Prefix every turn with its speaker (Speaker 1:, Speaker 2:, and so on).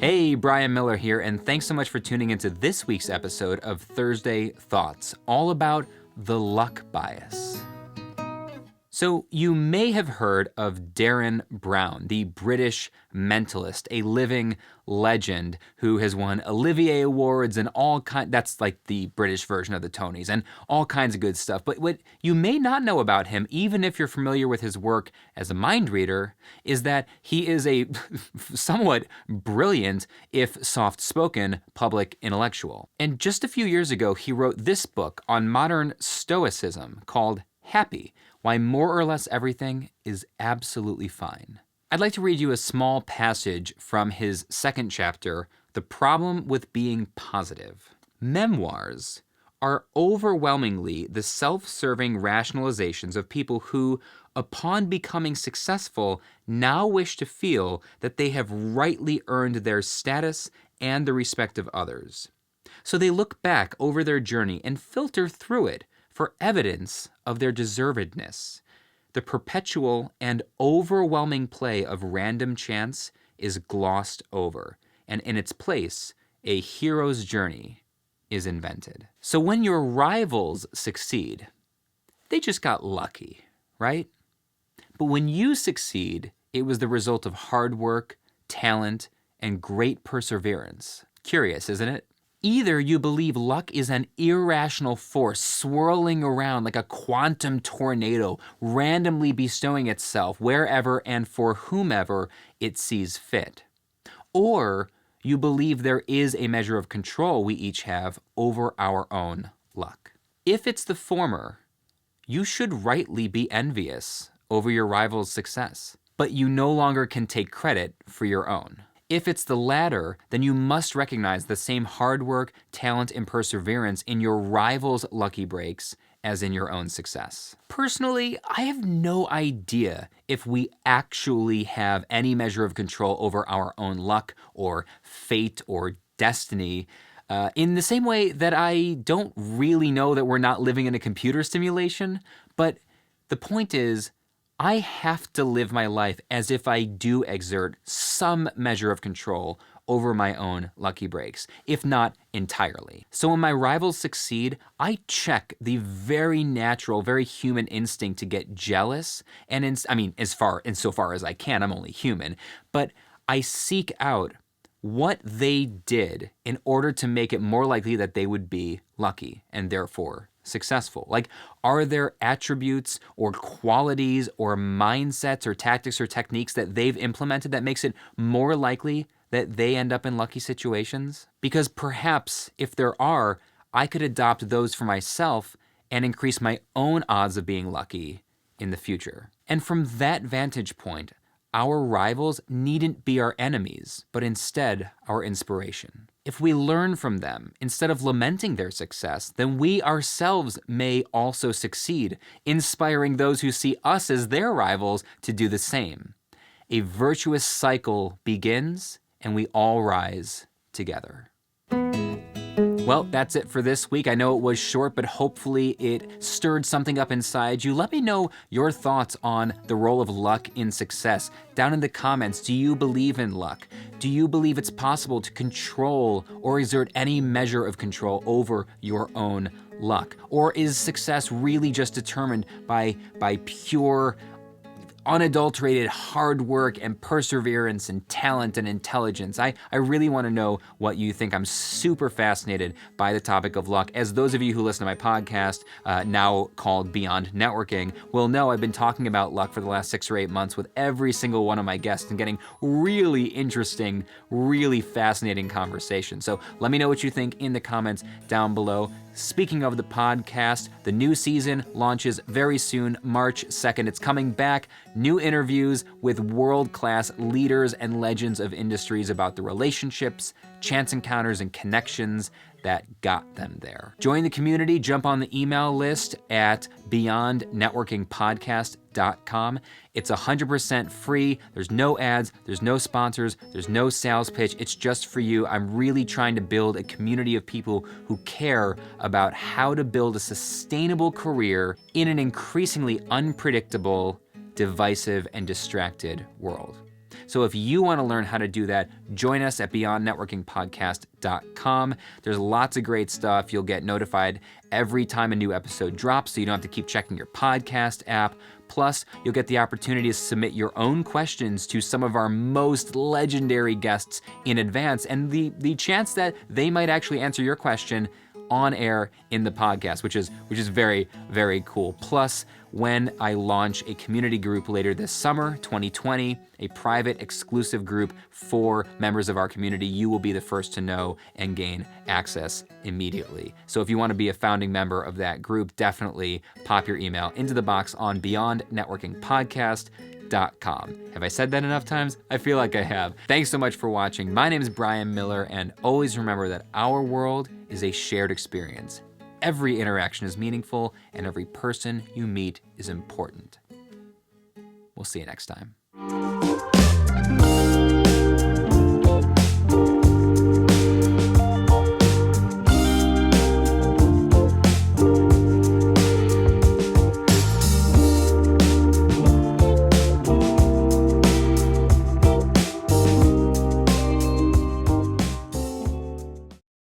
Speaker 1: Hey, Brian Miller here, and thanks so much for tuning into this week's episode of Thursday Thoughts, all about the luck bias. So you may have heard of Darren Brown, the British mentalist, a living legend who has won Olivier Awards and that's like the British version of the Tonys, and all kinds of good stuff. But what you may not know about him, even if you're familiar with his work as a mind reader, is that he is a somewhat brilliant, if soft-spoken, public intellectual. And just a few years ago, he wrote this book on modern stoicism called Happy: Why More or Less Everything is Absolutely Fine. I'd like to read you a small passage from his second chapter, The Problem with Being Positive. Memoirs are overwhelmingly the self-serving rationalizations of people who, upon becoming successful, now wish to feel that they have rightly earned their status and the respect of others. So they look back over their journey and filter through it for evidence of their deservedness. The perpetual and overwhelming play of random chance is glossed over, and in its place, a hero's journey is invented. So when your rivals succeed, they just got lucky, right? But when you succeed, it was the result of hard work, talent, and great perseverance. Curious, isn't it? Either you believe luck is an irrational force swirling around like a quantum tornado, randomly bestowing itself wherever and for whomever it sees fit. Or you believe there is a measure of control we each have over our own luck. If it's the former, you should rightly be envious over your rival's success, but you no longer can take credit for your own. If it's the latter, then you must recognize the same hard work, talent, and perseverance in your rival's lucky breaks as in your own success. Personally, I have no idea if we actually have any measure of control over our own luck or fate or destiny, in the same way that I don't really know that we're not living in a computer simulation. But the point is, I have to live my life as if I do exert some measure of control over my own lucky breaks, if not entirely. So when my rivals succeed, I check the very natural, very human instinct to get jealous. And insofar as I can, I'm only human, but I seek out what they did in order to make it more likely that they would be lucky and therefore successful. Like, are there attributes or qualities or mindsets or tactics or techniques that they've implemented that makes it more likely that they end up in lucky situations? Because perhaps if there are, I could adopt those for myself and increase my own odds of being lucky in the future. And from that vantage point, our rivals needn't be our enemies, but instead our inspiration. If we learn from them, instead of lamenting their success, then we ourselves may also succeed, inspiring those who see us as their rivals to do the same. A virtuous cycle begins, and we all rise together. Well, that's it for this week. I know it was short, but hopefully it stirred something up inside you. Let me know your thoughts on the role of luck in success. Down in the comments, do you believe in luck? Do you believe it's possible to control or exert any measure of control over your own luck? Or is success really just determined by pure, unadulterated hard work and perseverance and talent and intelligence? I really want to know what you think. I'm super fascinated by the topic of luck. As those of you who listen to my podcast, now called Beyond Networking, will know I've been talking about luck for the last 6 or 8 months with every single one of my guests and getting really interesting, really fascinating conversations. So let me know what you think in the comments down below. Speaking of the podcast, the new season launches very soon, March 2nd. It's coming back. New interviews with world-class leaders and legends of industries about the relationships, chance encounters, and connections that got them there. Join the community, jump on the email list at beyondnetworkingpodcast.com. It's 100% free. There's no ads, there's no sponsors, there's no sales pitch. It's just for you. I'm really trying to build a community of people who care about how to build a sustainable career in an increasingly unpredictable, divisive, and distracted world. So if you want to learn how to do that, join us at beyondnetworkingpodcast.com. There's lots of great stuff. You'll get notified every time a new episode drops, so you don't have to keep checking your podcast app. Plus, you'll get the opportunity to submit your own questions to some of our most legendary guests in advance, and the chance that they might actually answer your question on air in the podcast, which is very, very cool. Plus, when I launch a community group later this summer, 2020, a private exclusive group for members of our community, you will be the first to know and gain access immediately. So if you want to be a founding member of that group, definitely pop your email into the box on beyondnetworkingpodcast.com. Have I said that enough times? I feel like I have. Thanks so much for watching. My name is Brian Miller, and always remember that our world is a shared experience. Every interaction is meaningful, and every person you meet is important. We'll see you next time.